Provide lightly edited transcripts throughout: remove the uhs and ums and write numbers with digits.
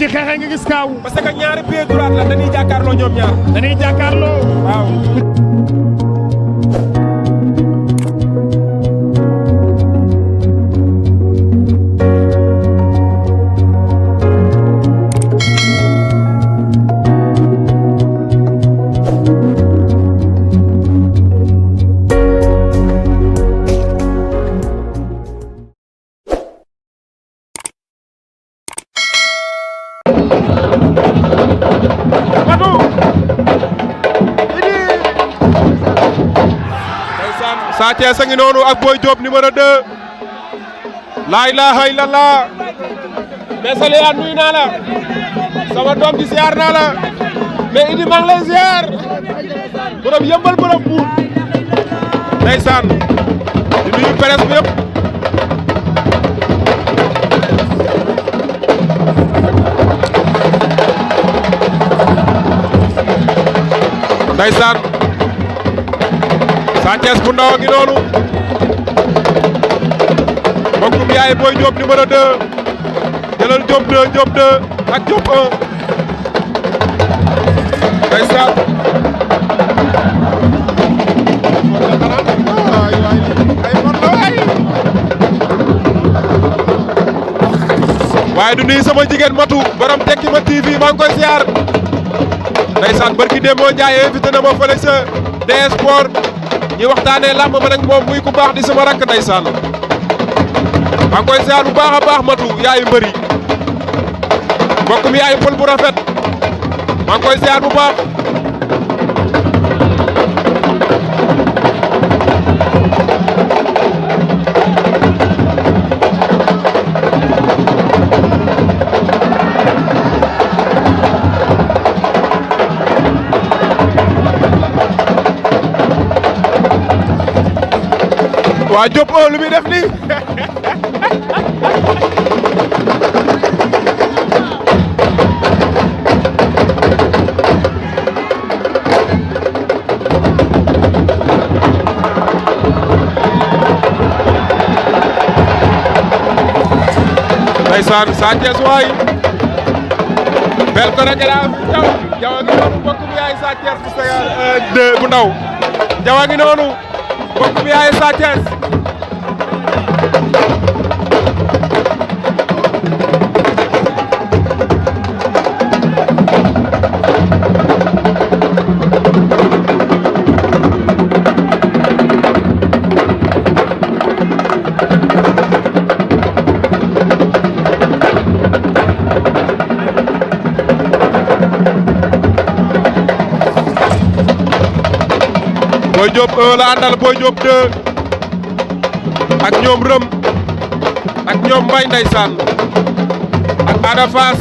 ñuy xeexee nga gis kaaw. parce que ñaari pied droit la dañuy jàkkaarloo ñoom ñaar. dañuy jàkkaarloo. waaw. Sa Thiès a ngi noonu ak Boy Diop numéro 2 laa ilaaha illallah mais Saliya nuyu naa la sama doom di ziar naa la mais Idi maa ngi lay ziar borom yëmbal borom buur ndeysaan di nuyu presse bi yëpp ndeysaan Sa Thiès bu ndaw a ngi noonu mbokkum yaay Boy Diop numéro 2 jëlal Diop 2 Diop 2 ak Diop 1 ndeysaan waaye du nuyu sama jigéen Matu borom Tekki Ma TV maa ngi koy ziar ndeysaan barki Demba Ndiaye invité na ma fële sa DS Sport ñi waxtaanee làmb ma nag moom muy ku baax di sama rakk ndeysaan maa ngi koy ziar bu baax a baax Matu yaayu mbëri mbokk mi yaayu pël bu rafet maa ngi koy ziar bu baax waa Diop lu muy def nii ndeysaan Sa Thiès waay bel ko rek jawa ngi noonu mbokk mi yaay Sa Thiès bu Sénégal bu ndaw jawa ngi noonu mbokk mi yaay Sa Thiès Boy Diop 1 la àndal Boy Diop 2 ak ñoom Rëm ak ñoom Mbaye ndeysaan ak Ada Fass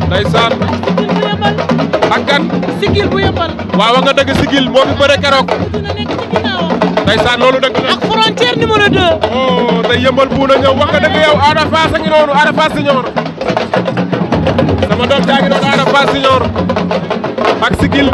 ndeysaan ak kan sigil bu yëmbal waaw nga dëgg sigil moo fi bëre keroog ndeysaan loolu dëgg la ak frontière numéro 2 oh tey yëmbal bu na ñëw wax nga dëgg yow Ada Fass a ngi noonu Ada Fass Senior sama doom jaa ngi noonu Ada Fass Senior ak sigil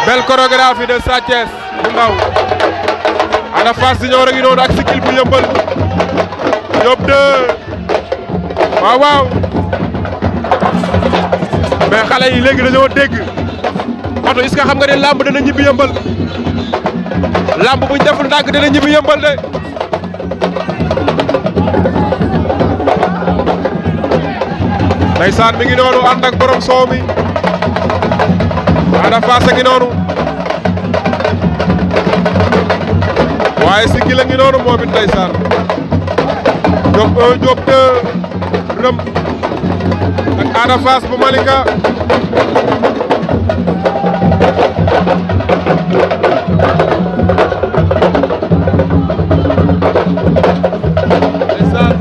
belle chorégraphie de Sa Thiès bu ndaw Ada Fass Senior a ngi noonu ak sikil bu yëmbal Diop 2 waaw waaw mais xale yi léegi dañoo dégg Fatou est-ce que xam nga ne lamb dana ñibbi yëmbal lamb buñ deful ndànk dana ñibbi yëmbal de ndeysaan mi ngi noonu ànd ak borom soow mi Ada Fass a ngi noonu waaye sigil a ngi noonu moom it ndeysaan Diop 1 Diop 2 Rëm ak Ada Fass bu Malika ndeysaan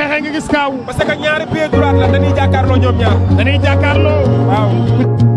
xeexee nga gis kaaw. parce que ñaari pied droite la dañuy jàkkaarloo ñoom ñaar. dañuy jàkkaarloo. waaw.